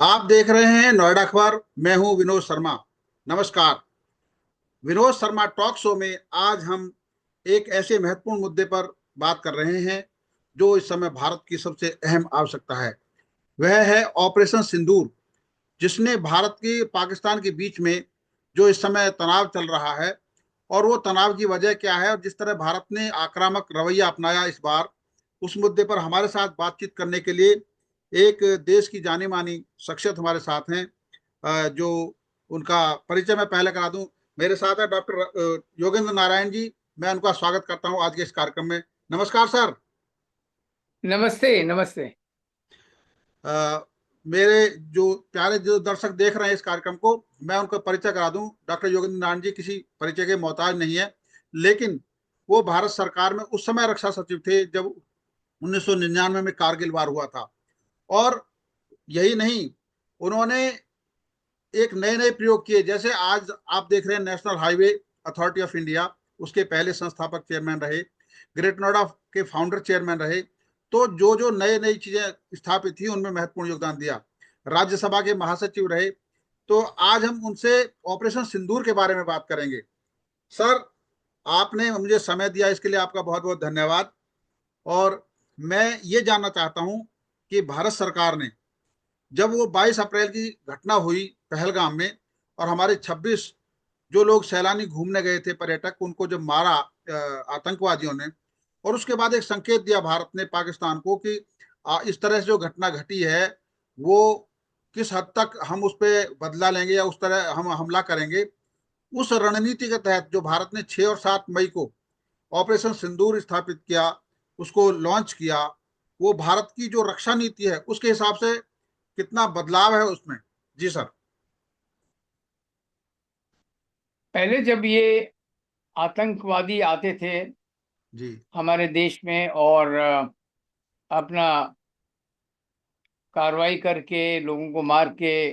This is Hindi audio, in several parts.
आप देख रहे हैं नोएडा अखबार। मैं हूं विनोद शर्मा। नमस्कार। विनोद शर्मा टॉक शो में आज हम एक ऐसे महत्वपूर्ण मुद्दे पर बात कर रहे हैं जो इस समय भारत की सबसे अहम आवश्यकता है। वह है ऑपरेशन सिंदूर, जिसने भारत की पाकिस्तान के बीच में जो इस समय तनाव चल रहा है और वो तनाव की वजह क्या है और जिस तरह भारत ने आक्रामक रवैया अपनाया इस बार, उस मुद्दे पर हमारे साथ बातचीत करने के लिए एक देश की जानी मानी शख्सियत हमारे साथ हैं। जो उनका परिचय मैं पहले करा दूं। मेरे साथ है डॉक्टर योगेंद्र नारायण जी। मैं उनका स्वागत करता हूं आज के इस कार्यक्रम में। नमस्कार सर। नमस्ते नमस्ते। अ, मेरे जो प्यारे जो दर्शक देख रहे हैं इस कार्यक्रम को, मैं उनका परिचय करा दूं। डॉक्टर योगेंद्र नारायण जी किसी परिचय के मोहताज नहीं है, लेकिन वो भारत सरकार में उस समय रक्षा सचिव थे जब 1999 में कारगिल वार हुआ था। और यही नहीं, उन्होंने एक नए नए प्रयोग किए। जैसे आज आप देख रहे हैं national highway authority of India, उसके पहले संस्थापक चेयरमैन रहे। ग्रेट नोएडा के फाउंडर चेयरमैन रहे। तो जो जो नए नई चीजें स्थापित थी उनमें महत्वपूर्ण योगदान दिया। राज्यसभा के महासचिव रहे। तो आज हम उनसे ऑपरेशन सिंदूर के बारे में बात करेंगे। सर, आपने मुझे समय दिया, इसके लिए आपका बहुत बहुत धन्यवाद। और मैं ये जानना चाहता हूं कि भारत सरकार ने, जब वो 22 अप्रैल की घटना हुई पहलगाम में और हमारे 26 जो लोग सैलानी घूमने गए थे, पर्यटक, उनको जब मारा आतंकवादियों ने, और उसके बाद एक संकेत दिया भारत ने पाकिस्तान को कि इस तरह से जो घटना घटी है वो किस हद तक हम उस पर बदला लेंगे या उस तरह हम हमला करेंगे। उस रणनीति के तहत जो भारत ने 6 और 7 मई को ऑपरेशन सिंदूर स्थापित किया, उसको लॉन्च किया, वो भारत की जो रक्षा नीति है उसके हिसाब से कितना बदलाव है उसमें। जी सर। पहले जब ये आतंकवादी आते थे जी। हमारे देश में और अपना कार्रवाई करके लोगों को मार के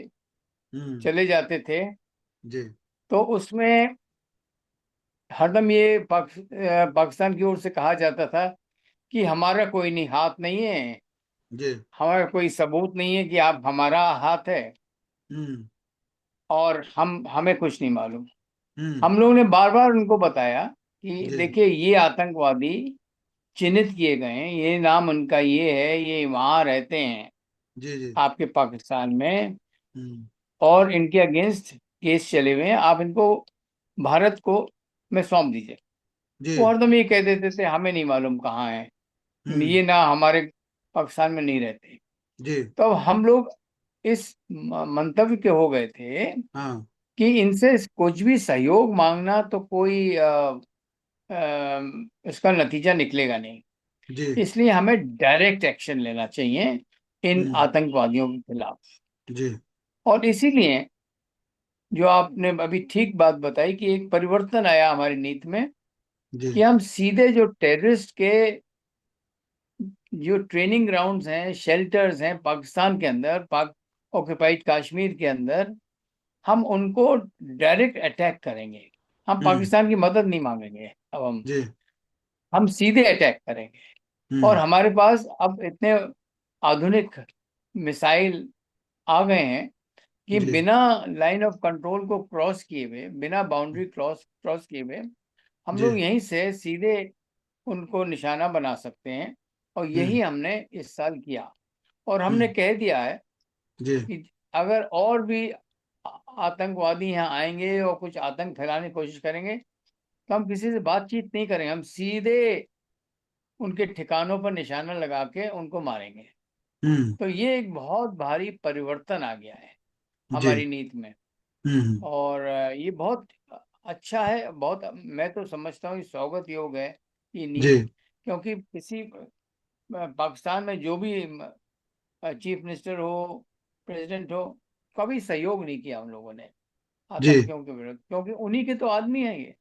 हम्म। चले जाते थे, जी। तो उसमें हरदम ये पाकिस्तान की ओर से कहा जाता था कि हमारा कोई नहीं हाथ नहीं है, जी। हमारा कोई सबूत नहीं है कि आप हमारा हाथ है, हम्म। और हमें कुछ नहीं मालूम। हम्म। हम लोगों ने बार बार उनको बताया कि जी। देखिए, ये आतंकवादी चिन्हित किए गए हैं, ये नाम उनका ये है, ये वहां रहते हैं जी। जी। आपके पाकिस्तान में, हम्म। और इनके अगेंस्ट केस चले हुए हैं, आप इनको भारत को में सौंप दीजिए। जी। वो हरदम ये कह देते थे हमें नहीं मालूम कहाँ है, हम्म। ये ना हमारे पाकिस्तान में नहीं रहते। जी। तो अब हम लोग इस मंतव्य के हो गए थे हाँ। कि इनसे कुछ भी सहयोग मांगना तो कोई इसका नतीजा निकलेगा नहीं। जी। इसलिए हमें डायरेक्ट एक्शन लेना चाहिए इन हम्म। आतंकवादियों के खिलाफ। जी। और इसीलिए जो आपने अभी ठीक बात बताई कि एक परिवर्तन आया हमारी नीति में, जी। कि हम सीधे जो टेररिस्ट के जो ट्रेनिंग ग्राउंड्स हैं, शेल्टर्स हैं पाकिस्तान के अंदर, पाक ऑक्युपाइड कश्मीर के अंदर, हम उनको डायरेक्ट अटैक करेंगे। हम हम्म। पाकिस्तान की मदद नहीं मांगेंगे। अब जी। हम सीधे अटैक करेंगे। और हम्म। हमारे पास अब इतने आधुनिक मिसाइल आ गए हैं कि जी। बिना लाइन ऑफ कंट्रोल को क्रॉस किए हुए, बिना बाउंड्री क्रॉस क्रॉस किए हुए, हम जी। लोग यहीं से सीधे उनको निशाना बना सकते हैं। और हम्म। यही हमने इस साल किया। और हमने हम्म। कह दिया है जी। कि अगर और भी आतंकवादी यहाँ आएंगे और कुछ आतंक फैलाने की कोशिश करेंगे, तो हम किसी से बातचीत नहीं करेंगे, हम सीधे उनके ठिकानों पर निशाना लगा के उनको मारेंगे। हम्म। तो ये एक बहुत भारी परिवर्तन आ गया है जी। हमारी नीति में। हम्म। और ये बहुत अच्छा है, बहुत, मैं तो समझता हूँ ये स्वागत योग्य है ये जी। नीति। क्योंकि किसी पाकिस्तान में जो भी चीफ मिनिस्टर हो, प्रेसिडेंट हो, कभी सहयोग नहीं किया उन लोगों ने जी। आतंकियों के विरुद्ध, क्योंकि उन्हीं के तो आदमी हैं ये,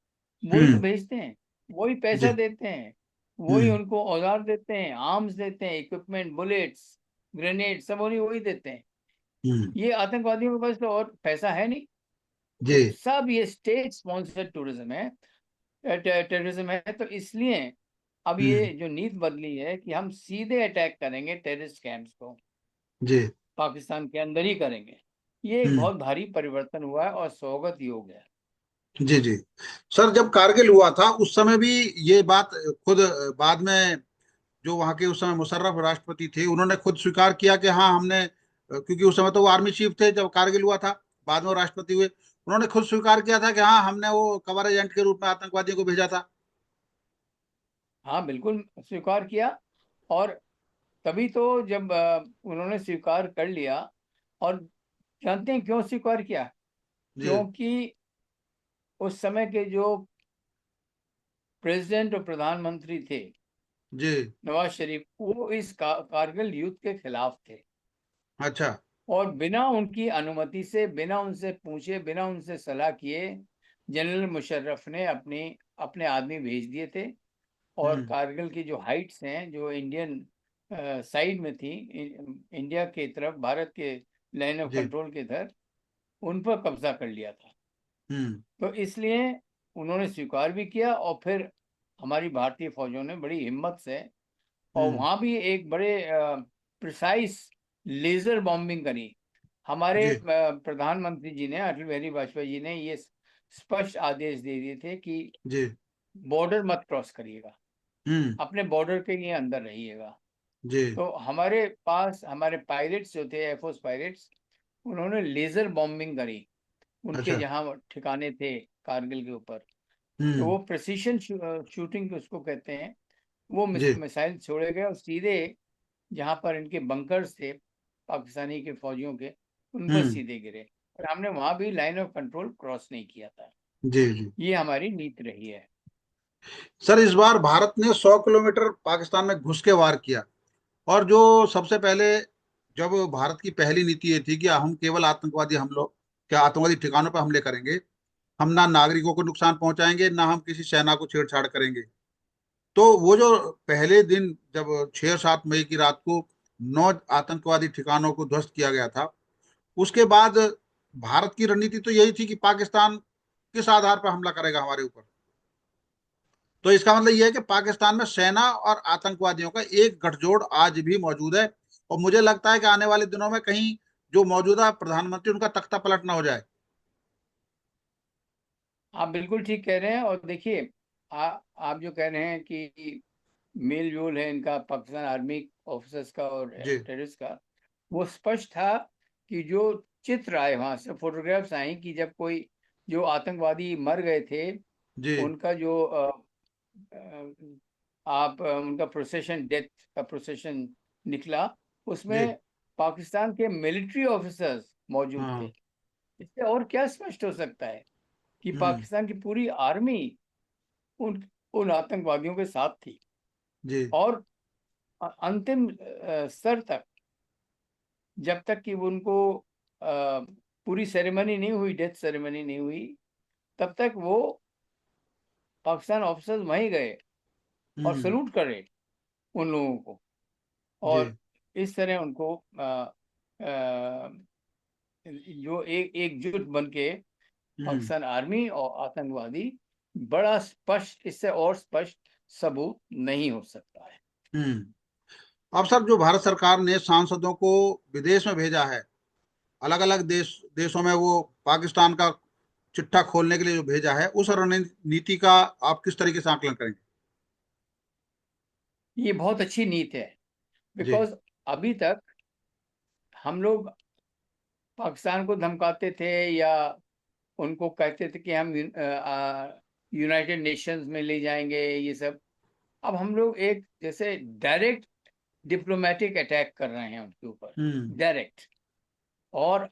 वही तो हम्म। भेजते हैं, वही पैसा जी। देते हैं, वही हम्म। उनको औजार देते हैं, आर्म्स देते हैं, इक्विपमेंट, बुलेट्स, ग्रेनेड, सब उन्हीं वही देते हैं। हम्म। ये आतंकवादियों के पास तो और पैसा है नहीं। जी। तो सब ये स्टेट स्पॉन्सर्ड टूरिज्म है, टेररिज्म है। तो इसलिए अब ये हम्म। जो नीति बदली है कि हम सीधे अटैक करेंगे टेररिस्ट कैंप्स को। जी। पाकिस्तान के अंदर ही करेंगे। ये एक हम्म। बहुत भारी परिवर्तन हुआ है और स्वागत योग्य है। जी जी। सर जब कारगिल हुआ था उस समय भी ये बात खुद बाद में जो वहाँ के उस समय मुशर्रफ राष्ट्रपति थे उन्होंने खुद स्वीकार किया कि हाँ हमने, क्योंकि उस समय तो वो आर्मी चीफ थे जब कारगिल हुआ था, बाद में वो राष्ट्रपति हुए, उन्होंने खुद स्वीकार किया था कि हाँ हमने वो कवर एजेंट के रूप में आतंकवादियों को भेजा था। हाँ बिल्कुल स्वीकार किया। और तभी तो जब उन्होंने स्वीकार कर लिया, और जानते हैं क्यों स्वीकार किया? जी क्योंकि उस समय के जो प्रेसिडेंट और प्रधानमंत्री थे, जी। नवाज शरीफ, वो इस कारगिल युद्ध के खिलाफ थे। अच्छा। और बिना उनकी अनुमति से, बिना उनसे पूछे, बिना उनसे सलाह किए, जनरल मुशर्रफ ने अपने आदमी भेज दिए थे। और हम्म। कारगिल की जो हाइट्स हैं जो इंडियन साइड में थी, इंडिया की तरफ, भारत के लाइन ऑफ जी। कंट्रोल के इधर, उन पर कब्जा कर लिया था। हम्म। तो इसलिए उन्होंने स्वीकार भी किया, और फिर हमारी भारतीय फौजों ने बड़ी हिम्मत से, और हम्म। वहां भी एक बड़े प्रिसाइज लेजर बॉम्बिंग करी। हमारे जी प्रधानमंत्री जी ने, अटल बिहारी वाजपेयी जी ने ये स्पष्ट आदेश दे दिए थे कि जी। बॉर्डर मत क्रॉस करिएगा, हम्म। अपने बॉर्डर के ये अंदर रहिएगा। जी। तो हमारे पास हमारे पायलट्स जो थे, एयरफोर्स पायलट्स, उन्होंने लेजर बॉम्बिंग करी उनके अच्छा। जहां ठिकाने थे कारगिल के ऊपर। तो हम्म। वो प्रिसीशन शूटिंग उसको कहते हैं। वो जी। मिसाइल छोड़े गए और सीधे जहां पर इनके बंकर्स थे पाकिस्तानी के फौजियों के, उन पर हम्म। सीधे गिरे। और हमने वहां भी लाइन ऑफ कंट्रोल क्रॉस नहीं किया था। जी जी। ये हमारी नीति रही है। सर इस बार भारत ने 100 किलोमीटर पाकिस्तान में घुस के वार किया, और जो सबसे पहले, जब भारत की पहली नीति ये थी कि हम केवल आतंकवादी हमलों, क्या आतंकवादी ठिकानों पर हमले करेंगे, हम ना नागरिकों को नुकसान पहुंचाएंगे ना हम किसी सेना को छेड़छाड़ करेंगे। तो वो जो पहले दिन जब 6 7 मई की रात को 9 आतंकवादी ठिकानों को ध्वस्त किया गया था, उसके बाद भारत की रणनीति तो यही थी कि पाकिस्तान किस आधार पर हमला करेगा हमारे ऊपर। तो इसका मतलब यह है कि पाकिस्तान में सेना और आतंकवादियों का एक गठजोड़ आज भी मौजूद है, और मुझे लगता है कि आने वाले दिनों में कहीं जो मौजूदा प्रधानमंत्री उनका तख्ता पलट ना हो जाए। आप बिल्कुल ठीक कह रहे हैं। और देखिए, आप जो कह रहे हैं कि मेल जोल है इनका पाकिस्तान आर्मी ऑफिसर्स का और जी टेररिस्ट का, वो स्पष्ट था कि जो चित्र आए वहां से, फोटोग्राफ्स आई कि जब कोई जो आतंकवादी मर गए थे, जी। उनका जो आप उनका प्रोसेशन, डेथ का प्रोसेशन निकला, जी। उसमें पाकिस्तान के मिलिट्री ऑफिसर्स मौजूद थे। हाँ। इससे और क्या स्पष्ट हो सकता है कि हम्म। पाकिस्तान की पूरी आर्मी उन उन आतंकवादियों के साथ थी। जी। और अंतिम स्तर तक, जब तक कि उनको पूरी सेरेमनी नहीं हुई, डेथ सेरेमनी नहीं हुई, तब तक वो पाकिस्तान ऑफिसर्स वहीं गए और हम्म। सल्यूट करे उन लोगों को। जी। और इस तरह उनको जो एकजुट बन के हम्म। पाकिस्तान आर्मी और आतंकवादी, बड़ा स्पष्ट, इससे और स्पष्ट सबूत नहीं हो सकता है। हम्म। अब सर जो भारत सरकार ने सांसदों को विदेश में भेजा है, अलग अलग देशों में, वो पाकिस्तान का चिट्ठा खोलने के लिए जो भेजा है, उस रणनीति का आप किस तरीके से आकलन करेंगे? ये बहुत अच्छी नीति है। जी बिकॉज अभी तक हम लोग पाकिस्तान को धमकाते थे या उनको कहते थे कि हम यूनाइटेड नेशंस में ले जाएंगे ये सब। अब हम लोग एक जैसे डायरेक्ट डिप्लोमेटिक अटैक कर रहे हैं उनके ऊपर, हम्म। डायरेक्ट। और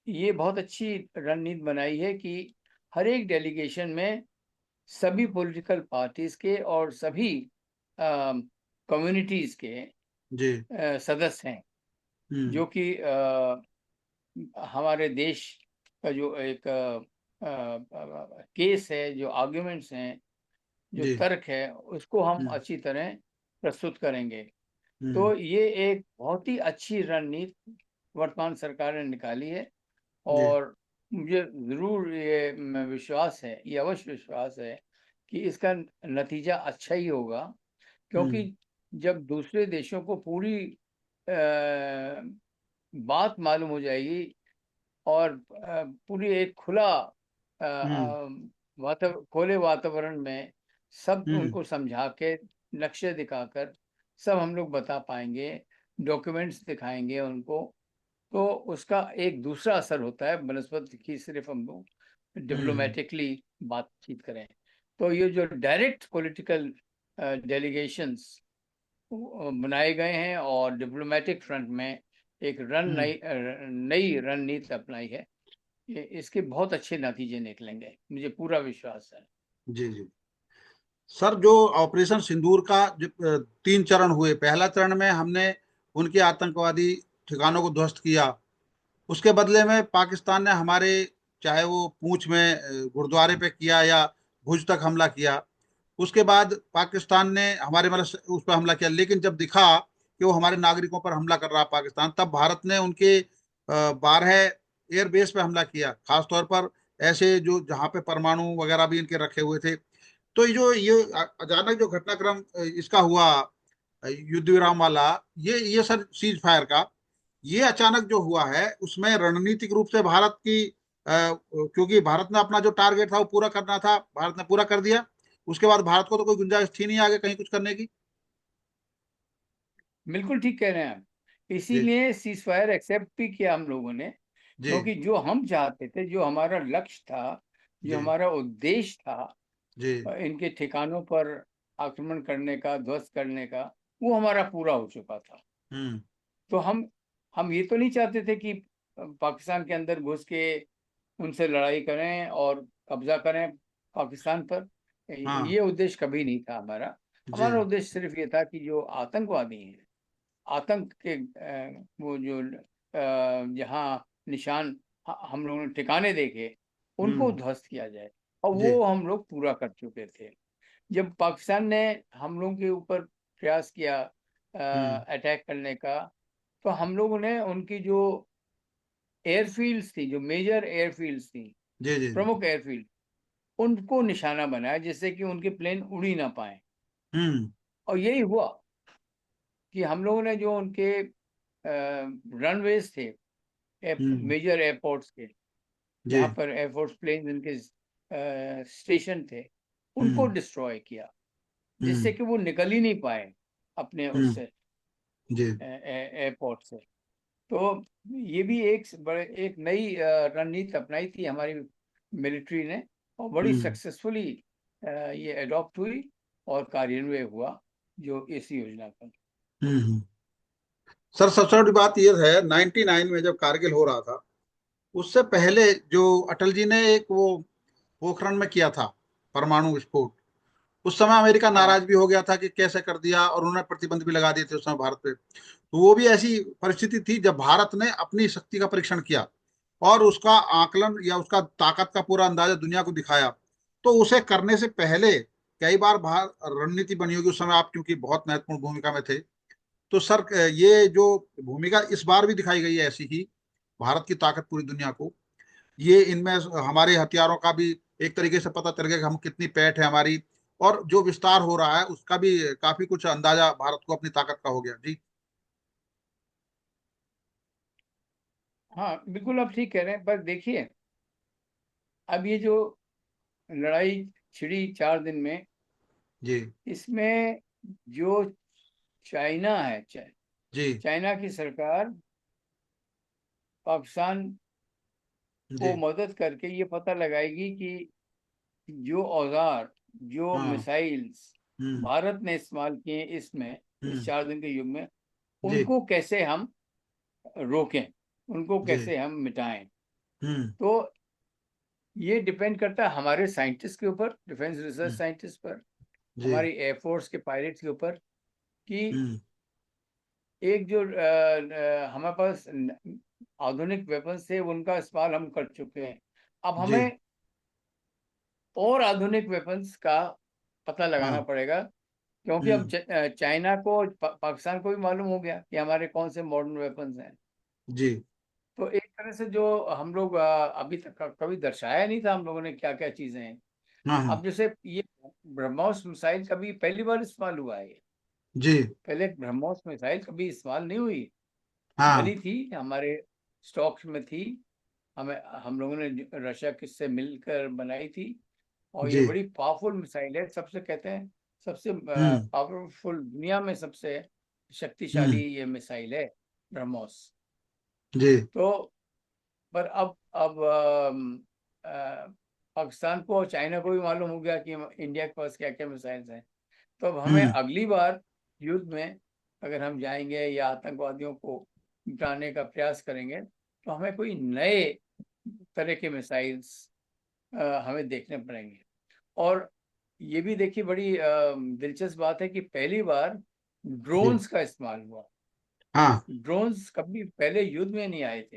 ये बहुत अच्छी रणनीति बनाई है कि हर एक डेलीगेशन में सभी पॉलिटिकल पार्टीज के और सभी कम्युनिटीज के जी। सदस्य हैं, हम्म। जो कि हमारे देश का जो एक केस है, जो आर्ग्यूमेंट्स हैं, जो जी। तर्क है, उसको हम हम्म। अच्छी तरह प्रस्तुत करेंगे। हम्म। तो ये एक बहुत ही अच्छी रणनीति वर्तमान सरकार ने निकाली है। जी। और मुझे जरूर ये विश्वास है, ये अवश्य विश्वास है कि इसका नतीजा अच्छा ही होगा। क्योंकि हम्म। जब दूसरे देशों को पूरी बात मालूम हो जाएगी, और पूरी एक खुला हम्म खुले वातावरण में सब हम्म उनको समझा के, नक्शे दिखाकर सब हम लोग बता पाएंगे, डॉक्यूमेंट्स दिखाएंगे उनको। तो उसका एक दूसरा असर होता है बनस्पत की, सिर्फ हम लोग हम्म डिप्लोमेटिकली बातचीत करें। तो ये जो डायरेक्ट पॉलिटिकल डेलीगेशंस बनाए गए हैं और डिप्लोमेटिक फ्रंट में एक हम्म नई रणनीति अपनाई है, ये इसके बहुत अच्छे नतीजे निकलेंगे, मुझे पूरा विश्वास है। जी जी। सर, जो ऑपरेशन सिंदूर का जो 3 चरण हुए, पहला चरण में हमने उनके आतंकवादी ठिकानों को ध्वस्त किया। उसके बदले में पाकिस्तान ने हमारे, चाहे वो पूंछ में गुरुद्वारे पे किया या भुज तक हमला किया, उसके बाद पाकिस्तान ने हमारे मतलब उस पर हमला किया। लेकिन जब दिखा कि वो हमारे नागरिकों पर हमला कर रहा पाकिस्तान, तब भारत ने उनके 12 एयरबेस पे हमला किया, खासतौर पर ऐसे जो जहाँ पे परमाणु वगैरह भी इनके रखे हुए थे। तो ये अचानक जो घटनाक्रम इसका हुआ, युद्ध विराम वाला, ये सर सीज फायर का, ये अचानक जो हुआ है, उसमें रणनीतिक रूप से भारत की क्योंकि भारत ने अपना जो टारगेट था वो पूरा करना था, भारत ने पूरा कर दिया। उसके बाद भारत को तो कोई गुंजाइश थी नहीं आगे कहीं कुछ करने की। बिल्कुल ठीक कह रहे हैं आप, जी इसीलिए सीज फायर एक्सेप्ट भी किया हम लोगों ने। जी क्योंकि जो हम चाहते थे, जो हमारा लक्ष्य था, जो जी हमारा उद्देश्य था जी। इनके ठिकानों पर आक्रमण करने का, ध्वस्त करने का, वो हमारा पूरा हो चुका था। हम्म तो हम ये तो नहीं चाहते थे कि पाकिस्तान के अंदर घुस के उनसे लड़ाई करें और कब्जा करें पाकिस्तान पर। हाँ। ये उद्देश्य कभी नहीं था हमारा। जी। हमारा उद्देश्य सिर्फ ये था कि जो आतंकवादी हैं, आतंक के वो जो जहाँ निशान हम लोगों ने ठिकाने देखे, उनको हम्म। ध्वस्त किया जाए। और जी। वो हम लोग पूरा कर चुके थे। जब पाकिस्तान ने हम लोगों के ऊपर प्रयास किया हम्म। अटैक करने का, तो हम लोगों ने उनकी जो एयरफील्ड्स थी, जो मेजर एयरफील्ड्स थी, जी जी जी। प्रमुख एयरफील्ड, उनको निशाना बनाया जिससे कि उनके प्लेन उड़ ही ना पाए। हम्म और यही हुआ कि हम लोगों ने जो उनके रनवेज थे, हम्म। मेजर एयरपोर्ट्स के, जी। जहाँ पर एयरफोर्स प्लेन इनके स्टेशन थे, उनको हम्म डिस्ट्रॉय किया, जिससे हम्म कि वो निकल ही नहीं पाए अपने हम्म। उससे, जी। एयरपोर्ट से। तो ये भी एक नई रणनीति अपनाई थी हमारी मिलिट्री ने, और बड़ी हम्म सक्सेसफुली ये अडॉप्ट हुई और कार्यान्वयन हुआ जो इस योजना का। हम्म। सर, सबसे बड़ी बात यह है, 99 में जब कारगिल हो रहा था, उससे पहले जो अटल जी ने एक वो पोखरण में किया था परमाणु विस्फोट, उस समय अमेरिका नाराज हाँ भी हो गया था कि कैसे कर दिया, और उन्होंने प्रतिबंध भी लगा दिए थे उस समय भारत पे। तो वो भी ऐसी परिस्थिति थी जब भारत ने अपनी शक्ति का परीक्षण किया और उसका आकलन या उसका ताकत का पूरा अंदाजा दुनिया को दिखाया। तो उसे करने से पहले कई बार रणनीति बनी होगी उस समय, आप क्योंकि बहुत महत्वपूर्ण भूमिका में थे। तो सर, ये जो भूमिका इस बार भी दिखाई गई है ऐसी ही, भारत की ताकत पूरी दुनिया को, ये इनमें हमारे हथियारों का भी एक तरीके से पता चल गया कि हम कितनी पैठ है हमारी, और जो विस्तार हो रहा है उसका भी काफी कुछ अंदाजा भारत को अपनी ताकत का हो गया। जी हाँ, बिल्कुल आप ठीक कह रहे हैं। पर देखिए, अब ये जो लड़ाई छिड़ी 4 दिन में, जी इसमें जो चाइना है, जी चाइना की सरकार पाकिस्तान को जी। मदद करके ये पता लगाएगी कि जो औजार, जो हाँ। मिसाइल्स हम्म भारत ने इस्तेमाल किए इसमें, इस हम्म। 4 दिन के युग में, जी उनको कैसे हम रोकें, उनको जी। कैसे हम मिटाएं। हम्म तो ये डिपेंड करता है हमारे साइंटिस्ट के ऊपर, डिफेंस रिसर्च हम्म। साइंटिस्ट पर, जी। हमारी एयरफोर्स के पायलट्स के ऊपर, कि हम्म। एक जो हमारे पास आधुनिक वेपन्स थे उनका इस्तेमाल हम कर चुके हैं। अब जी। हमें और आधुनिक वेपन्स का पता लगाना हाँ। पड़ेगा। क्योंकि अब हम्म। चाइना को, पाकिस्तान को भी मालूम हो गया कि हमारे कौन से मॉडर्न वेपन्स हैं। जी। तो एक तरह से जो हम लोग अभी तक कभी दर्शाया नहीं था हम लोगों ने क्या क्या चीजें हैं। हाँ हाँ। अब जैसे ये ब्रह्मोस मिसाइल कभी पहली बार इस्तेमाल हुआ है ये। जी। पहले ब्रह्मोस मिसाइल कभी इस्तेमाल नहीं हुई। हाँ। डली थी, हमारे स्टॉक्स में थी, हमें हम लोगों ने रशिया किससे मिलकर बनाई थी। और ये जी। बड़ी पावरफुल मिसाइल है, सबसे कहते हैं सबसे हम्म। पावरफुल, दुनिया में सबसे शक्तिशाली हम्म। ये मिसाइल है, ब्रह्मोस। जी। तो पर अब पाकिस्तान को और चाइना को भी मालूम हो गया कि इंडिया के पास क्या क्या मिसाइल्स हैं। तो अब हमें हम्म। अगली बार युद्ध में अगर हम जाएंगे या आतंकवादियों को मिटाने का प्रयास करेंगे, तो हमें कोई नए तरह के मिसाइल्स हमें देखने पड़ेंगे। और ये भी देखिए, बड़ी दिलचस्प बात है कि पहली बार जी। ड्रोन्स का इस्तेमाल हुआ। हाँ। ड्रोन्स कभी पहले युद्ध में नहीं आए थे।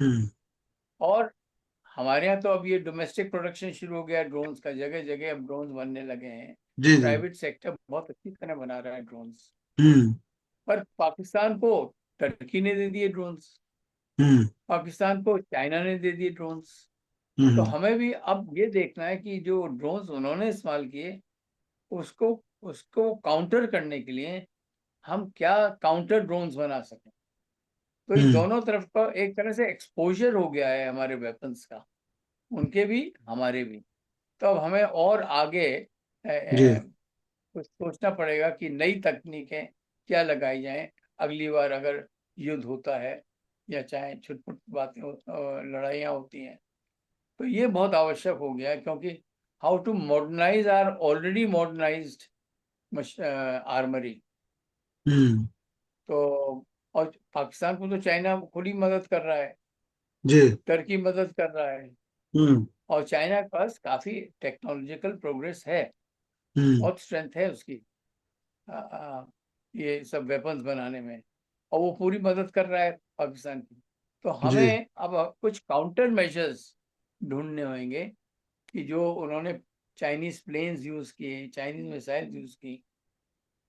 हम्म। और हमारे यहाँ तो अब ये डोमेस्टिक प्रोडक्शन शुरू हो गया ड्रोन्स का, जगह जगह अब ड्रोन्स बनने लगे हैं। जी। जी। प्राइवेट सेक्टर बहुत अच्छी तरह बना रहा है ड्रोन्स। हम्म। पर पाकिस्तान को टर्की ने दे दिए ड्रोन्स, हम्म। पाकिस्तान को चाइना ने दे दिए ड्रोन्स। तो हम्म। हमें भी अब ये देखना है कि जो ड्रोन्स उन्होंने इस्तेमाल किए, उसको उसको काउंटर करने के लिए हम क्या काउंटर ड्रोन्स बना सकें। तो ये हम्म। दोनों तरफ का एक तरह से एक्सपोजर हो गया है हमारे वेपन्स का, उनके भी हमारे भी। तो अब हमें और आगे जी। कुछ सोचना पड़ेगा कि नई तकनीकें क्या लगाई जाएं अगली बार अगर युद्ध होता है, या चाहे छुटपुट बातें लड़ाइयाँ होती हैं। तो ये बहुत आवश्यक हो गया है, क्योंकि how to modernize are already modernized armory. Hmm. तो और पाकिस्तान को तो चाइना खुद ही मदद कर रहा है, जी। टर्की मदद कर रहा है। हम्म। और चाइना के पास काफी टेक्नोलॉजिकल प्रोग्रेस है, हम्म। बहुत स्ट्रेंथ है उसकी आ, आ, ये सब वेपन्स बनाने में। और वो पूरी मदद कर रहा है पाकिस्तान की। तो जी। हमें अब कुछ काउंटर मेजर्स ढूंढने होंगे कि जो उन्होंने चाइनीज प्लेन्स यूज किए, चाइनीज मिसाइल यूज की,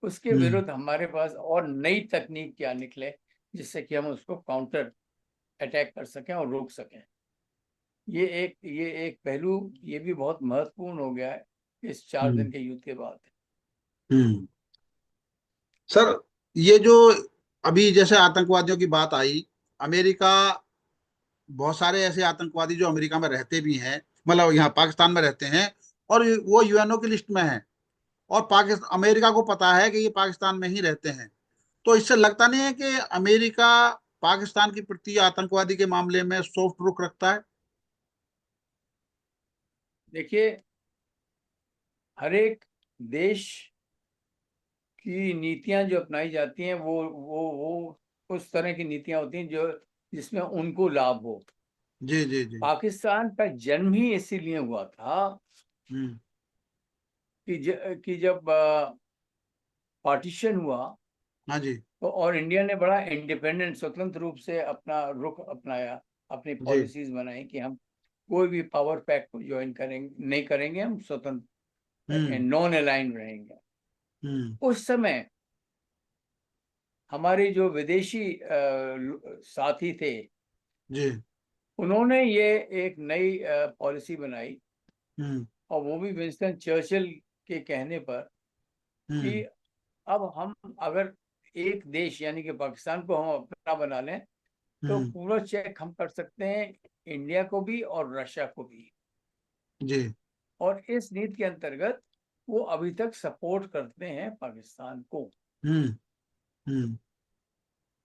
उसके हम्म। विरुद्ध हमारे पास और नई तकनीक क्या निकले, जिससे कि हम उसको काउंटर अटैक कर सकें और रोक सकें। ये एक पहलू ये भी बहुत महत्वपूर्ण हो गया है इस 4 दिन हम्म। के युद्ध के बाद। हम्म। सर, ये जो अभी जैसे आतंकवादियों की बात आई, अमेरिका, बहुत सारे ऐसे आतंकवादी जो अमेरिका में रहते भी हैं, मतलब यहाँ पाकिस्तान में रहते हैं, और वो यूएनओ की लिस्ट में हैं, और पाकिस्तान, अमेरिका को पता है कि ये पाकिस्तान में ही रहते हैं। तो इससे लगता नहीं है कि अमेरिका पाकिस्तान के प्रति आतंकवादी के मामले में सॉफ्ट रुख रखता है? देखिए, हर एक देश की नीतियां जो अपनाई जाती हैं, वो उस तरह की नीतियां होती हैं जो जिसमें उनको लाभ हो। जी। जी। जी। पाकिस्तान का जन्म ही इसीलिए हुआ था हम्म। कि जब पार्टीशन हुआ, हाँ जी। तो और इंडिया ने बड़ा इंडिपेंडेंट स्वतंत्र रूप से अपना रुख अपनाया, अपनी जी। पॉलिसीज बनाई कि हम कोई भी पावर पैक को ज्वाइन करेंगे नहीं करेंगे, हम स्वतंत्र हम्म। नॉन अलाइन रहेंगे। हम्म। उस समय हमारे जो विदेशी साथी थे, जी। उन्होंने ये एक नई पॉलिसी बनाई, हम्म। और वो भी विंस्टन चर्चिल के कहने पर, कि हम्म। अब हम अगर एक देश यानी कि पाकिस्तान को हम अपना बना लें, तो हम्म। पूरा चेक हम कर सकते हैं इंडिया को भी और रशिया को भी। जी। और इस नीति के अंतर्गत वो अभी तक सपोर्ट करते हैं पाकिस्तान को। हम्म। हम्म।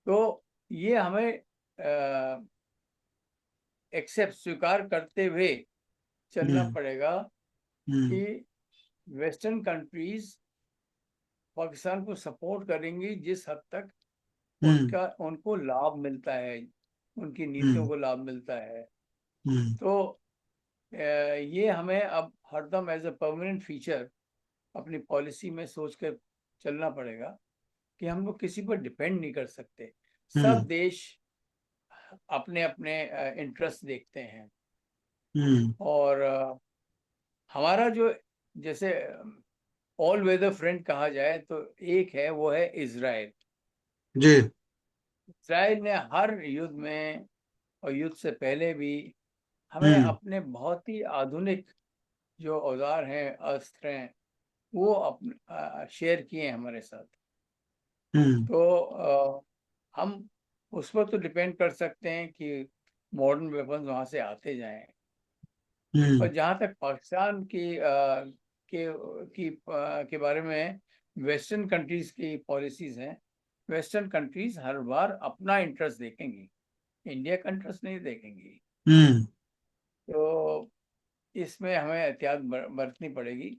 तो ये हमें एक्सेप्ट स्वीकार करते हुए चलना हम्म। पड़ेगा हम्म। कि वेस्टर्न कंट्रीज पाकिस्तान को सपोर्ट करेंगी जिस हद तक हम्म। उनका उनको लाभ मिलता है, उनकी नीतियों हम्म। को लाभ मिलता है। हम्म। तो ये हमें अब हरदम एज ए परमानेंट फीचर अपनी पॉलिसी में सोच कर चलना पड़ेगा कि हम लोग किसी पर डिपेंड नहीं कर सकते। सब हम्म। देश अपने अपने इंटरेस्ट देखते हैं। हम्म। और हमारा जो, जैसे ऑल वेदर फ्रेंड कहा जाए, तो एक है, वो है इजराइल। जी। इजराइल ने हर युद्ध में और युद्ध से पहले भी हमें हम्म। अपने बहुत ही आधुनिक जो औजार हैं, अस्त्र हैं, वो अपने शेयर किए हैं हमारे साथ। हम्म। तो हम उस पर तो डिपेंड कर सकते हैं कि मॉडर्न वेपन्स वहां से आते जाएं। हम्म। और जहां तक पाकिस्तान के बारे में वेस्टर्न कंट्रीज की पॉलिसीज हैं, वेस्टर्न कंट्रीज हर बार अपना इंटरेस्ट देखेंगी, इंडिया का इंटरेस्ट नहीं देखेंगी। हम्म। तो इसमें हमें एहतियात बरतनी पड़ेगी।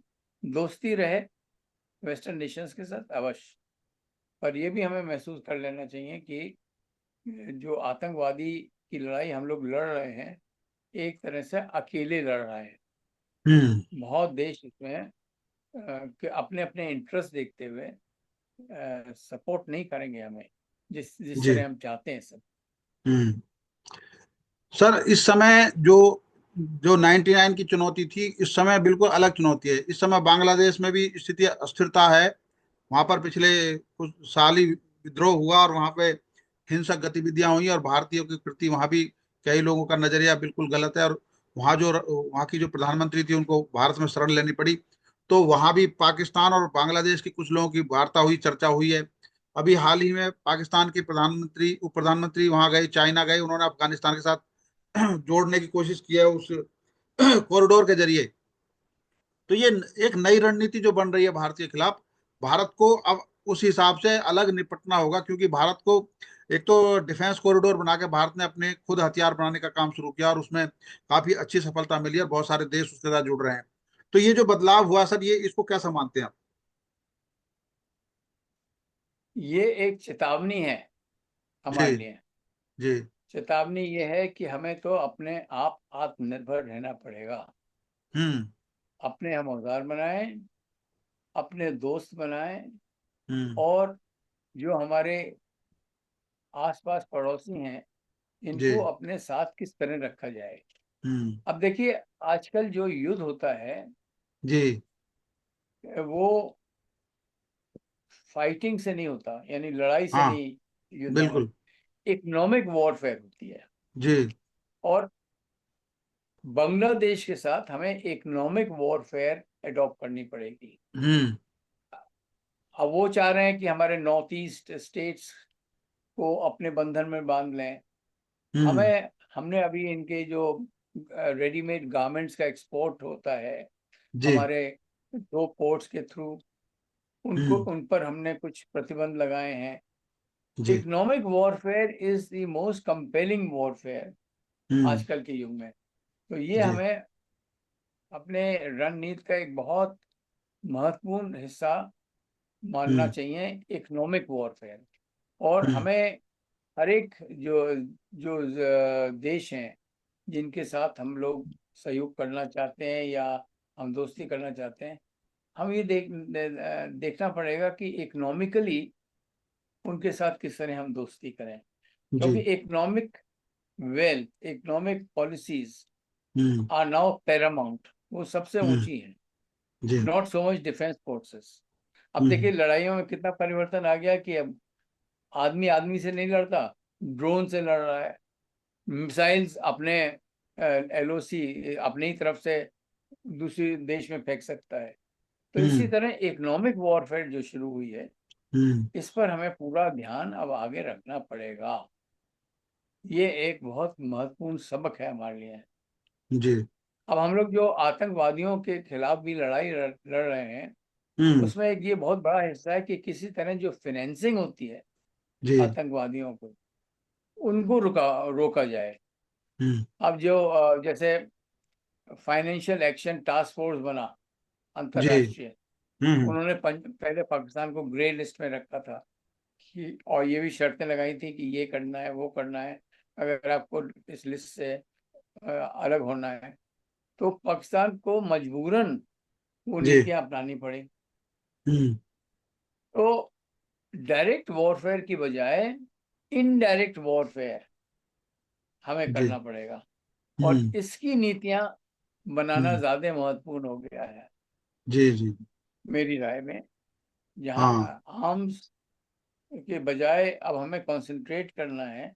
दोस्ती रहे वेस्टर्न नेशंस के साथ अवश्य, पर यह भी हमें महसूस कर लेना चाहिए कि जो आतंकवादी की लड़ाई हम लोग लड़ रहे हैं, एक तरह से अकेले लड़ रहे हैं। हम्म। बहुत देश इसमें कि अपने अपने इंटरेस्ट देखते हुए सपोर्ट नहीं करेंगे हमें, जिस जिस जी। तरह हम चाहते हैं सब। हम्म। सर, इस समय जो जो 99 की चुनौती थी, इस समय बिल्कुल अलग चुनौती है। इस समय बांग्लादेश में भी स्थिति अस्थिरता है। वहां पर पिछले कुछ साल ही विद्रोह हुआ और वहां पे हिंसक गतिविधियां हुई, और भारतीयों के प्रति वहां भी कई लोगों का नजरिया बिल्कुल गलत है। और वहां की जो प्रधानमंत्री थी, उनको भारत में शरण लेनी पड़ी। तो वहां भी पाकिस्तान और बांग्लादेश के कुछ लोगों की वार्ता हुई, चर्चा हुई है। अभी हाल ही में पाकिस्तान के प्रधानमंत्री, उप प्रधानमंत्री वहां गए, चाइना गए, उन्होंने अफगानिस्तान के साथ जोड़ने की कोशिश की है उस कॉरिडोर के जरिए। तो ये एक नई रणनीति जो बन रही है भारत के खिलाफ। भारत को अब उस हिसाब से अलग निपटना होगा, क्योंकि भारत को एक तो डिफेंस कॉरिडोर बना के भारत ने अपने खुद हथियार बनाने का काम शुरू किया, और उसमें काफी अच्छी सफलता मिली और बहुत सारे देश उसके साथ जुड़ रहे हैं। तो ये जो बदलाव हुआ सर, ये इसको कैसा मानते हैं आप? ये एक चेतावनी है जी। हमारे लिए। जी। चेतावनी ये है कि हमें तो अपने आप आत्मनिर्भर रहना पड़ेगा। हम्म। अपने हम औजार बनाएं, अपने दोस्त बनाएं, हम्म। और जो हमारे आसपास पड़ोसी हैं, जी। इनको अपने साथ किस तरह रखा जाए। हम्म। अब देखिए, आजकल जो युद्ध होता है जी। वो फाइटिंग से नहीं होता, यानी लड़ाई से हाँ। नहीं युद्ध होगा, बिल्कुल। इकोनॉमिक वॉरफेयर होती है। जी। और बांग्लादेश के साथ हमें इकोनॉमिक वॉरफेयर अडॉप्ट करनी पड़ेगी। हम्म। अब वो चाह रहे हैं कि हमारे नॉर्थ ईस्ट स्टेट्स को अपने बंधन में बांध लें। हम्म। हमें हमने अभी इनके जो रेडीमेड गारमेंट्स का एक्सपोर्ट होता है जी। हमारे दो पोर्ट्स के थ्रू, उनको हम्म। उन पर हमने कुछ प्रतिबंध लगाए हैं। जी। Economic warfare is the most compelling warfare hmm. आजकल के युग में। तो ये जी। हमें अपने रणनीति का एक बहुत महत्वपूर्ण हिस्सा मानना हम्म। चाहिए, इकोनॉमिक वॉरफेयर। और हम्म। हमें हर एक जो जो देश हैं जिनके साथ हम लोग सहयोग करना चाहते हैं या हम दोस्ती करना चाहते हैं, हम ये देखना पड़ेगा कि इकोनॉमिकली उनके साथ किस तरह हम दोस्ती करें। जी। क्योंकि economic wealth, economic policies hmm. Are now paramount, वो सबसे हम्म। ऊंची हैं, जी। Not so much defence forces. अब हम्म। देखिए, लड़ाइयों में कितना परिवर्तन आ गया कि अब आदमी आदमी से नहीं लड़ता, ड्रोन से लड़ रहा है। मिसाइल्स अपने एलओसी अपने ही तरफ से दूसरे देश में फेंक सकता है। तो इसी हम्म। तरह इकोनॉमिक वॉरफेयर जो शुरू हुई है, हम्म। इस पर हमें पूरा ध्यान अब आगे रखना पड़ेगा। ये एक बहुत महत्वपूर्ण सबक है हमारे लिए। जी। अब हम लोग जो आतंकवादियों के खिलाफ भी लड़ाई लड़ रहे हैं, हम्म। उसमें एक ये बहुत बड़ा हिस्सा है कि किसी तरह जो फाइनेंसिंग होती है जी। आतंकवादियों को, उनको रोका जाए। हम्म। अब जो जैसे फाइनेंशियल एक्शन टास्क फोर्स बना जी। अंतर्राष्ट्रीय, हम्म। उन्होंने पहले पाकिस्तान को ग्रे लिस्ट में रखा था कि, और ये भी शर्तें लगाई थी कि ये करना है, वो करना है, अगर आपको इस लिस्ट से अलग होना है तो पाकिस्तान को मजबूरन वो जी। नीतियां अपनानी पड़ी। हम्म। तो डायरेक्ट वॉरफेयर की बजाय इनडायरेक्ट वॉरफेयर हमें जी। करना पड़ेगा, और हम्म। इसकी नीतियां बनाना हम्म। ज्यादा महत्वपूर्ण हो गया है जी। जी। मेरी राय में। हाँ। जहां आर्म्स के बजाय अब हमें कंसंट्रेट करना है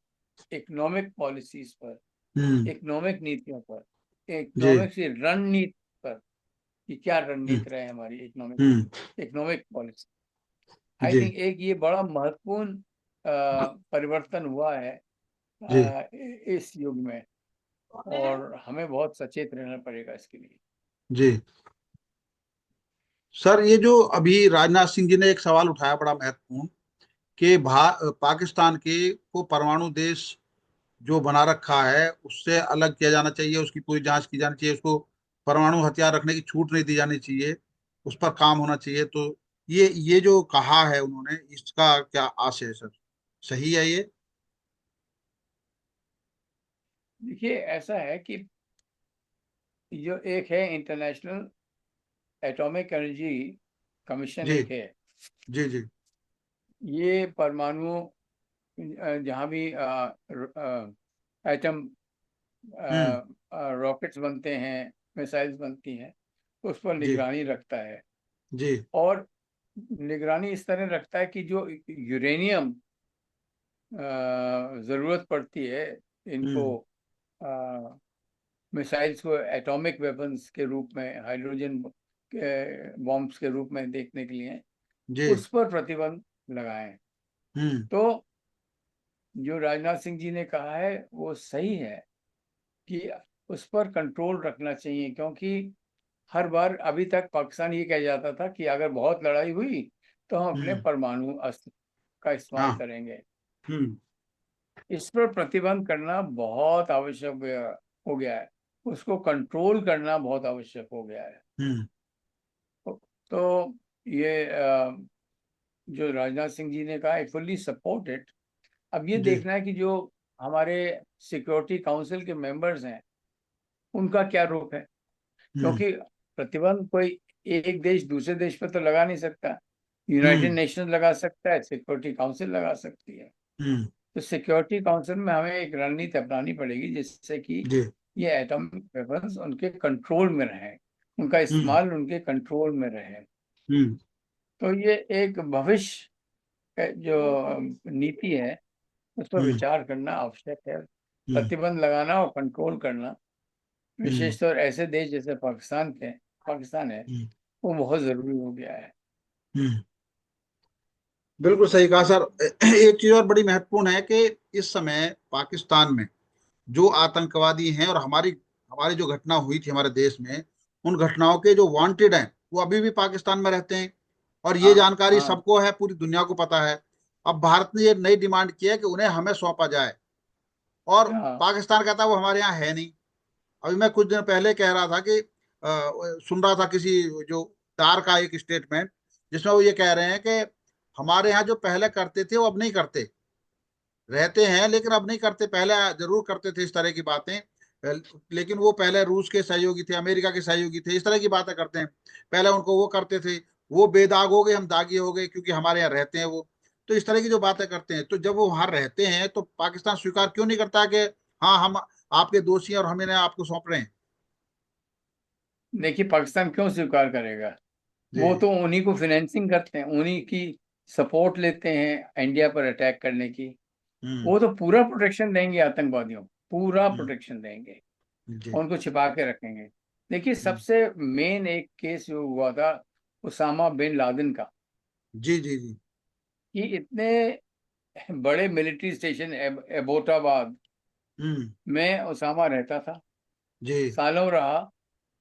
इकोनॉमिक पॉलिसीज पर, हम्म। इकोनॉमिक नीतियों पर, जी। इकोनॉमिक से रणनीति पर, कि क्या हम्म। रणनीति रहे हमारी economic hmm. Economic policy. I जी। थिंक एक ये बड़ा महत्वपूर्ण परिवर्तन हुआ है जी इस युग में, और हमें बहुत सचेत रहना पड़ेगा इसके लिए। जी। सर, ये जो अभी राजनाथ सिंह जी ने एक सवाल उठाया बड़ा महत्वपूर्ण, कि पाकिस्तान के को परमाणु देश जो बना रखा है उससे अलग किया जाना चाहिए, उसकी पूरी जांच की जानी चाहिए, उसको परमाणु हथियार रखने की छूट नहीं दी जानी चाहिए, उस पर काम होना चाहिए। तो ये जो कहा है उन्होंने, इसका क्या आशय है सर? सही है ये? देखिए, ऐसा है कि जो एक है इंटरनेशनल एटॉमिक एनर्जी कमीशन, जी एक है जी जी। ये परमाणु जहाँ भी एटम हम्म। रॉकेट्स बनते हैं, मिसाइल्स बनती हैं, उस पर जी निगरानी रखता है। जी। और निगरानी इस तरह रखता है कि जो यूरेनियम ज़रूरत पड़ती है इनको हम्म। मिसाइल्स को एटॉमिक वेपन्स के रूप में, हाइड्रोजन बॉम्ब्स के रूप में देखने के लिए, जी। उस पर प्रतिबंध लगाएं। हम्म। तो जो राजनाथ सिंह जी ने कहा है वो सही है कि उस पर कंट्रोल रखना चाहिए, क्योंकि हर बार अभी तक पाकिस्तान ये कह जाता था कि अगर बहुत लड़ाई हुई तो हम अपने हम्म। परमाणु अस्त्र का इस्तेमाल हाँ। करेंगे। हम्म। इस पर प्रतिबंध करना बहुत आवश्यक हो गया है, उसको कंट्रोल करना बहुत आवश्यक हो गया है। हम्म। तो ये जो राजनाथ सिंह जी ने कहा, आई फुल्ली सपोर्ट इट। अब ये जी। देखना है कि जो हमारे सिक्योरिटी काउंसिल के मेंबर्स हैं उनका क्या रुख है, हम्म। क्योंकि प्रतिबंध कोई एक देश दूसरे देश पर तो लगा नहीं सकता। यूनाइटेड हम्म। नेशन लगा सकता है, सिक्योरिटी काउंसिल लगा सकती है। हम्म। तो सिक्योरिटी काउंसिल में हमें एक रणनीति अपनानी पड़ेगी जिससे कि जी। ये एटॉमिक वेपन्स उनके कंट्रोल में रहे, उनका हम्म। इस्तेमाल उनके कंट्रोल में रहे। हम्म। तो ये एक भविष्य जो नीति है उस पर हम्म। विचार करना आवश्यक है। हम्म। प्रतिबंध लगाना और कंट्रोल करना, हम्म। विशेषतौर ऐसे देश जैसे पाकिस्तान है, हम्म। वो बहुत जरूरी हो गया है। हम्म। बिल्कुल सही कहा सर। एक चीज और बड़ी महत्वपूर्ण है कि इस समय पाकिस्तान में जो आतंकवादी हैं, और हमारी हमारी जो घटना हुई थी हमारे देश में, उन घटनाओं के जो वांटेड हैं वो अभी भी पाकिस्तान में रहते हैं। और ये हाँ जानकारी हाँ सबको है, पूरी दुनिया को पता है। अब भारत ने ये नई डिमांड की है कि उन्हें हमें सौंपा जाए, और हाँ पाकिस्तान कहता है वो हमारे यहाँ है नहीं। अभी मैं कुछ दिन पहले कह रहा था कि सुन रहा था किसी जो तार का एक स्टेटमेंट, जिसमें वो ये कह रहे हैं कि हमारे यहाँ जो पहले करते थे वो अब नहीं करते, रहते हैं लेकिन अब नहीं करते, पहले जरूर करते थे इस तरह की बातें। लेकिन वो पहले रूस के सहयोगी थे, अमेरिका के सहयोगी थे, इस तरह की बातें करते हैं। पहले उनको वो करते थे, वो बेदाग हो गए, हम दागी हो गए क्योंकि हमारे यहाँ रहते हैं वो। तो इस तरह की जो बातें करते हैं, तो जब वो वहां रहते हैं तो पाकिस्तान स्वीकार क्यों नहीं करता कि हाँ हम आपके दोषी हैं और हम इन्हें आपको सौंप रहे हैं? देखिए, पाकिस्तान क्यों स्वीकार करेगा? जी। वो तो उन्हीं को फाइनेंसिंग करते हैं, उन्हीं की सपोर्ट लेते हैं इंडिया पर अटैक करने की। हम्म। वो तो पूरा प्रोटेक्शन देंगे आतंकवादियों को, पूरा हम्म। प्रोटेक्शन देंगे, जी। उनको छिपा के रखेंगे। देखिए, हम्म। सबसे मेन एक केस जो हुआ था उसामा बिन लादेन का, जी जी जी। कि इतने बड़े मिलिट्री स्टेशन एबोटाबाद हम्म। में उसामा रहता था, जी। सालों रहा।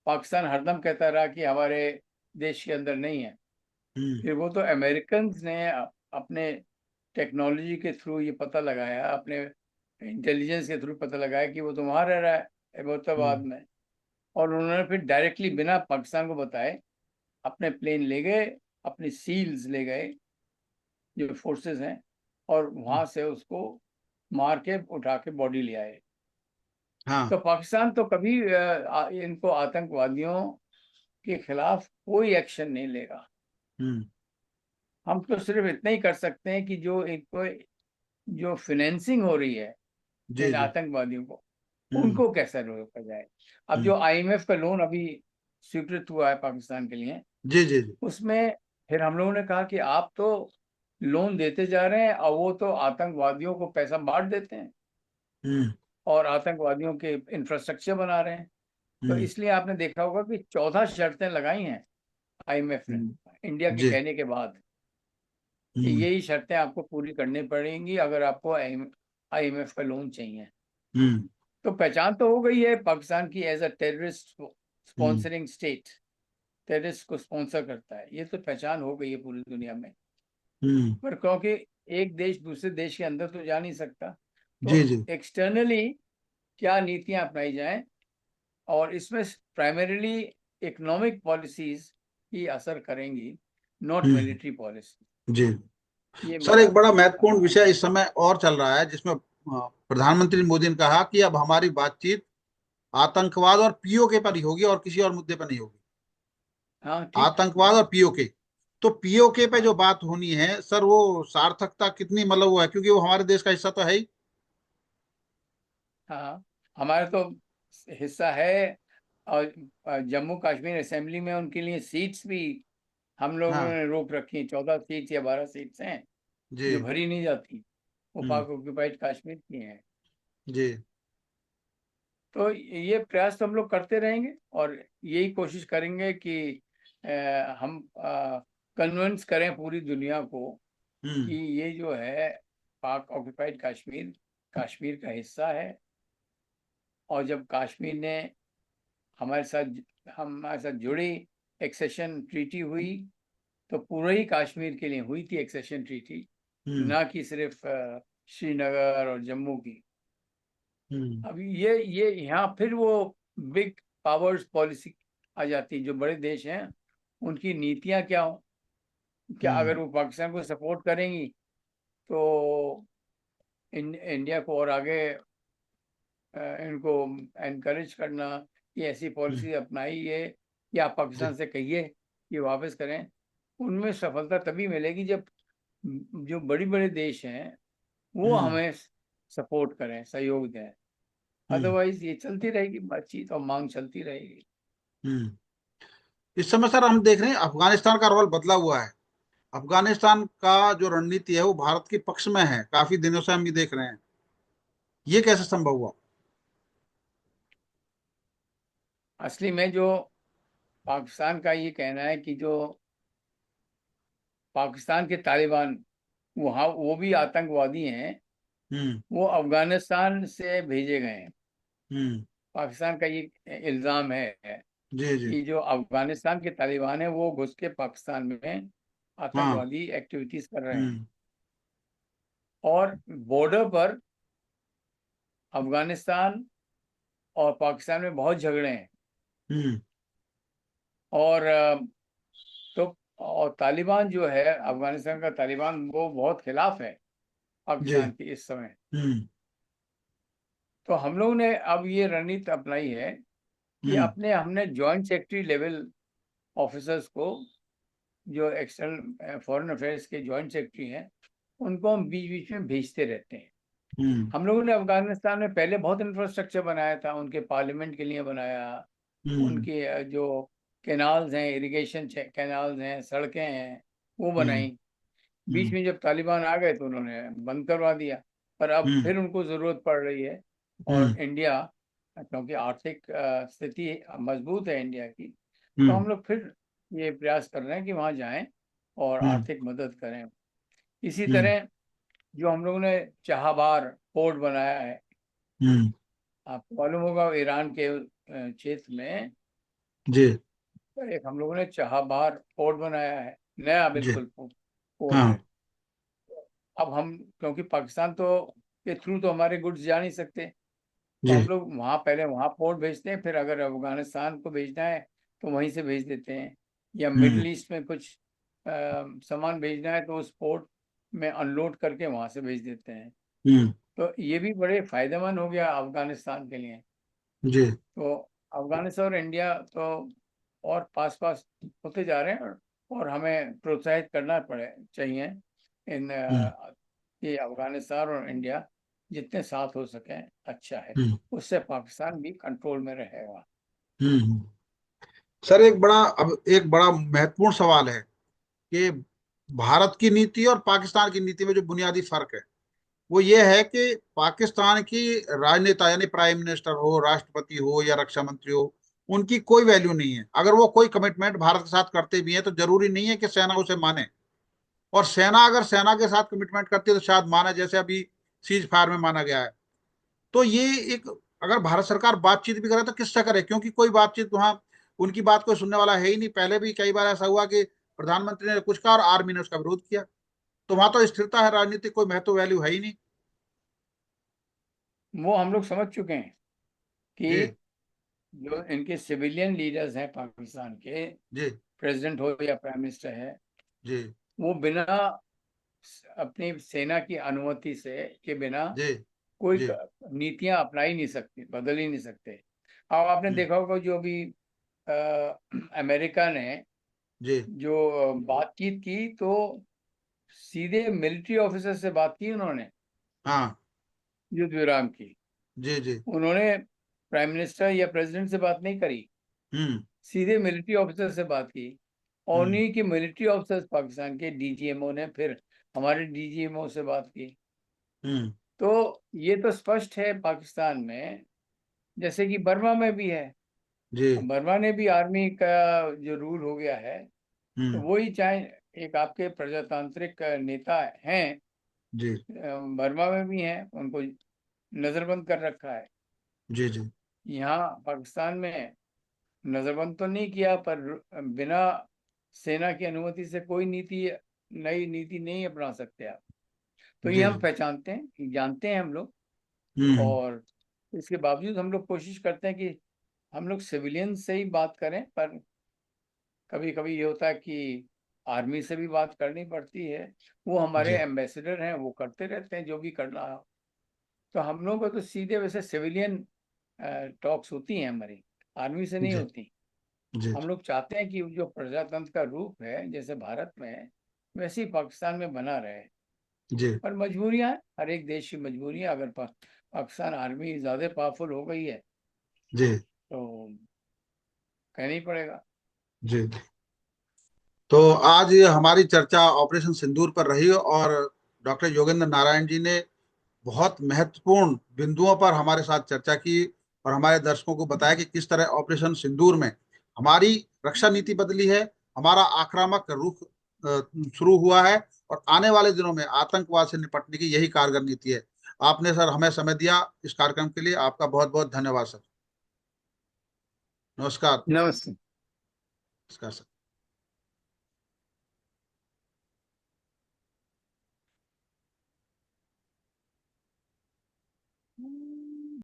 पाकिस्तान हरदम कहता रहा कि हमारे देश के अंदर नहीं है। हम्म। फिर वो तो अमेरिकन ने अपने टेक्नोलॉजी के थ्रू ये पता लगाया, अपने इंटेलिजेंस के थ्रू पता लगाया कि वो तो वहां रह रहा है, हम्म। एबोटाबाद में। और उन्होंने फिर डायरेक्टली बिना पाकिस्तान को बताए अपने प्लेन ले गए, अपनी सील्स ले गए जो फोर्सेस हैं, और वहां से उसको मार के उठा के बॉडी ले आए। हाँ। तो पाकिस्तान तो कभी इनको आतंकवादियों के खिलाफ कोई एक्शन नहीं लेगा। हम्म। हम तो सिर्फ इतना ही कर सकते हैं कि जो इनको जो फाइनेंसिंग हो रही है जी इन जी। आतंकवादियों को, हम्म। उनको कैसे रोका जाए। अब हम्म। जो आईएमएफ का लोन अभी स्वीकृत हुआ है पाकिस्तान के लिए, जी जी जी। उसमें फिर हम लोगों ने कहा कि आप तो लोन देते जा रहे हैं और वो तो आतंकवादियों को पैसा बांट देते हैं हम्म। और आतंकवादियों के इंफ्रास्ट्रक्चर बना रहे हैं। तो हम्म। इसलिए आपने देखा होगा कि 14 शर्तें लगाई हैं आईएमएफ ने हम्म। इंडिया के जी। कहने के बाद। कि हम्म। यही शर्तें आपको पूरी करनी पड़ेंगी अगर आपको IMF का लोन चाहिए। हम्म। तो पहचान तो हो गई है पाकिस्तान की as a terrorist hmm. Sponsoring state, terrorist को स्पॉन्सर करता है, ये तो पहचान हो गई है पूरी दुनिया में। हम्म। पर क्योंकि एक देश दूसरे देश के अंदर तो जा नहीं सकता, जी तो जी। एक्सटर्नली क्या नीतियां अपनाई जाएं, और इसमें प्राइमरीली इकोनॉमिक पॉलिसीज ही असर करेंगी, नॉट हम्म। Military policy. जी। ये सर, मेरा एक बड़ा महत्वपूर्ण विषय अनुभव इस है। समय और चल रहा है, जिसमें प्रधानमंत्री मोदी ने कहा कि अब हमारी बातचीत आतंकवाद और पीओके पर ही होगी और किसी और मुद्दे पर नहीं होगी। हाँ ठीक है। आतंकवाद और पीओके। तो पीओके पे जो हाँ बात होनी है सर, वो सार्थकता कितनी, मतलब वो है, क्योंकि वो हमारे देश का हिस्सा तो है ही। हाँ, हमारा तो हिस्सा है। और जम्मू कश्मीर असेंबली में उनके लिए सीट्स भी हम लोगों हाँ। ने रोक रखी हैं, 14 सीट्स या 12 सीट्स हैं जो जी। भरी नहीं जाती, वो हम्म। पाक ऑक्यूपाइड कश्मीर की हैं। जी। तो ये प्रयास तो हम लोग करते रहेंगे, और यही कोशिश करेंगे कि हम कन्विंस करें पूरी दुनिया को कि हम्म। ये जो है पाक ऑक्यूपाइड कश्मीर कश्मीर का हिस्सा है। और जब कश्मीर ने हमारे साथ हमारे साथ जुड़ी, एक्सेशन ट्रीटी हुई, तो पूरे ही कश्मीर के लिए हुई थी एक्सेशन ट्रीटी, हम्म। ना कि सिर्फ श्रीनगर और जम्मू की। हम्म। अब ये यहाँ फिर वो बिग पावर्स पॉलिसी आ जाती है, जो बड़े देश हैं उनकी नीतियां क्या हो, क्या हम्म। अगर वो पाकिस्तान को सपोर्ट करेंगी तो इंडिया को और आगे इनको एनकरेज करना कि ऐसी हम्म। पॉलिसी अपनाइए, या आप जी। पाकिस्तान से कहिए कि वापस करें। उनमें सफलता तभी मिलेगी जब जो बड़ी बड़े देश हैं वो हम्म। हमें सपोर्ट करें, सहयोग दें। हम्म। अदरवाइज ये चलती रहेगी, बातचीत और मांग चलती रहेगी। हम्म। इस समय सर हम देख रहे हैं अफगानिस्तान का रोल बदला हुआ है। अफगानिस्तान का जो रणनीति है वो भारत के पक्ष में है, काफी दिनों से हम ये देख रहे हैं। ये कैसे संभव हुआ? असली में जो पाकिस्तान का ये कहना है कि जो पाकिस्तान के तालिबान वहाँ वो भी आतंकवादी हैं, हम्म। वो अफगानिस्तान से भेजे गए हैं। हम्म। पाकिस्तान का ये इल्जाम है जी जी। कि जो अफगानिस्तान के तालिबान है वो घुस के पाकिस्तान में हाँ। आतंकवादी एक्टिविटीज कर रहे हैं। हम्म। और बॉर्डर पर अफगानिस्तान और पाकिस्तान में बहुत झगड़े हैं। हम्म। और तो और तालिबान जो है, अफगानिस्तान का तालिबान, वो बहुत खिलाफ है जी। पाकिस्तान के इस समय। हम्म। तो हम लोग ने अब ये रणनीति अपनाई है कि हम्म। अपने हमने जॉइंट सेक्रेटरी लेवल ऑफिसर्स को, जो एक्सटर्नल फॉरेन अफेयर्स के जॉइंट सेक्रेटरी हैं, उनको हम बीच बीच में भेजते रहते हैं। हम्म। हम लोगों ने अफगानिस्तान में पहले बहुत इंफ्रास्ट्रक्चर बनाया था, उनके पार्लियामेंट के लिए बनाया, हम्म। उनके जो कैनाल्स हैं, इरिगेशन कैनाल्स हैं, सड़कें हैं, वो हम्म। बनाई। बीच हम्म। में जब तालिबान आ गए तो उन्होंने बंद करवा दिया, पर अब हम्म। फिर उनको ज़रूरत पड़ रही है। और हम्म। इंडिया, क्योंकि आर्थिक स्थिति मजबूत है इंडिया की, तो हम्म। हम लोग फिर ये प्रयास कर रहे हैं कि वहाँ जाएं और हम्म। आर्थिक मदद करें। इसी हम्म। तरह जो हम लोगों ने चाहबार पोर्ट बनाया है, हम्म। आपको मालूम होगा ईरान के क्षेत्र में जी। एक हम लोगों ने चाहबार पोर्ट बनाया है, नया जी। बिल्कुल पोर्ट हाँ। है। अब हम, क्योंकि पाकिस्तान तो के थ्रू तो हमारे गुड्स जा नहीं सकते, तो जी। हम लोग वहाँ पहले वहाँ पोर्ट भेजते हैं, फिर अगर अफगानिस्तान को भेजना है तो वहीं से भेज देते हैं, या हम्म। मिडल ईस्ट में कुछ सामान भेजना है तो उस पोर्ट में अनलोड करके वहाँ से भेज देते हैं। हम्म। तो ये भी बड़े फायदेमंद हो गया अफगानिस्तान के लिए। जी। तो अफगानिस्तान और इंडिया तो और पास पास होते जा रहे हैं, और हमें प्रोत्साहित करना पड़े चाहिए इन हम्म। ये अफगानिस्तान और इंडिया जितने साथ हो सके अच्छा है, हम्म। उससे पाकिस्तान भी कंट्रोल में रहेगा। हम्म। सर, एक बड़ा महत्वपूर्ण सवाल है कि भारत की नीति और पाकिस्तान की नीति में जो बुनियादी फर्क है वो ये है कि पाकिस्तान की राजनेता, यानी प्राइम मिनिस्टर हो, राष्ट्रपति हो या रक्षा मंत्री हो, उनकी कोई वैल्यू नहीं है। अगर वो कोई कमिटमेंट भारत के साथ करते भी हैं तो जरूरी नहीं है कि सेना उसे माने। और सेना अगर सेना के साथ कमिटमेंट करती है तो शायद माना, जैसे अभी सीज फायर में माना गया है। तो ये एक, अगर भारत सरकार बातचीत भी करे तो किससे करे, क्योंकि कोई बातचीत वहां, उनकी बात कोई सुनने वाला है ही नहीं। पहले भी कई बार ऐसा हुआ कि प्रधानमंत्री ने कुछ कहा और आर्मी ने उसका विरोध किया। तो वहां तो स्थिरता है, राजनीतिक कोई महत्व वैल्यू है ही नहीं। वो हम लोग समझ चुके हैं जी कि जो इनके सिविलियन लीडर्स हैं पाकिस्तान के, जी प्रेसिडेंट हो या प्राइम मिनिस्टर है, जी वो बिना अपनी सेना की अनुमति से के बिना जी कोई जी। नीतियां अपना ही नहीं सकते, बदल ही नहीं सकते। अब आपने हम्म, देखा होगा जो अभी अमेरिका ने जी जो बातचीत की, तो सीधे मिलिट्री ऑफिसर से बात की उन्होंने, हाँ। युद्ध विराम की। जी जी। उन्होंने प्राइम मिनिस्टर या प्रेसिडेंट से बात नहीं करी, हम्म सीधे मिलिट्री ऑफिसर से बात की। और हम्म उन्हीं के मिलिट्री ऑफिसर्स पाकिस्तान के डीजीएमओ ने फिर हमारे डीजीएमओ से बात की। हम्म। तो ये तो स्पष्ट है पाकिस्तान में, जैसे कि बर्मा में भी है। जी। बर्मा ने भी आर्मी का जो रूल हो गया है, तो हम्म। वही चाहे एक आपके प्रजातांत्रिक नेता हैं, जी बर्मा में भी हैं, उनको नजरबंद कर रखा है। जी जी यहाँ पाकिस्तान में नजरबंद तो नहीं किया, पर बिना सेना की अनुमति से कोई नीति, नई नीति नहीं अपना सकते आप। तो ये जी। हम पहचानते हैं, जानते हैं हम लोग। हम्म। और इसके बावजूद हम लोग कोशिश करते हैं कि हम लोग सिविलियन से ही बात करें, पर कभी कभी ये होता है कि आर्मी से भी बात करनी पड़ती है। वो हमारे जी एम्बेसडर हैं, वो करते रहते हैं जो भी करना हो। तो हम लोग को तो सीधे वैसे सिविलियन टॉक्स होती हैं हमारी, आर्मी से नहीं जी होती। जी हम लोग चाहते हैं कि जो प्रजातंत्र का रूप है जैसे भारत में है, वैसे ही पाकिस्तान में बना रहे। जी पर मजबूरियां हैं, हर एक देश की मजबूरियां। अगर पाकिस्तान आर्मी ज्यादा पावरफुल हो गई है जी तो कहना ही पड़ेगा। जी। तो आज ये हमारी चर्चा ऑपरेशन सिंदूर पर रही, और डॉक्टर योगेंद्र नारायण जी ने बहुत महत्वपूर्ण बिंदुओं पर हमारे साथ चर्चा की, और हमारे दर्शकों को बताया कि किस तरह ऑपरेशन सिंदूर में हमारी रक्षा नीति बदली है, हमारा आक्रामक रुख शुरू हुआ है, और आने वाले दिनों में आतंकवाद से निपटने की यही कारगर नीति है। आपने सर हमें समय दिया इस कार्यक्रम के लिए, आपका बहुत बहुत धन्यवाद सर। नमस्कार। नमस्ते। नमस्कार सर।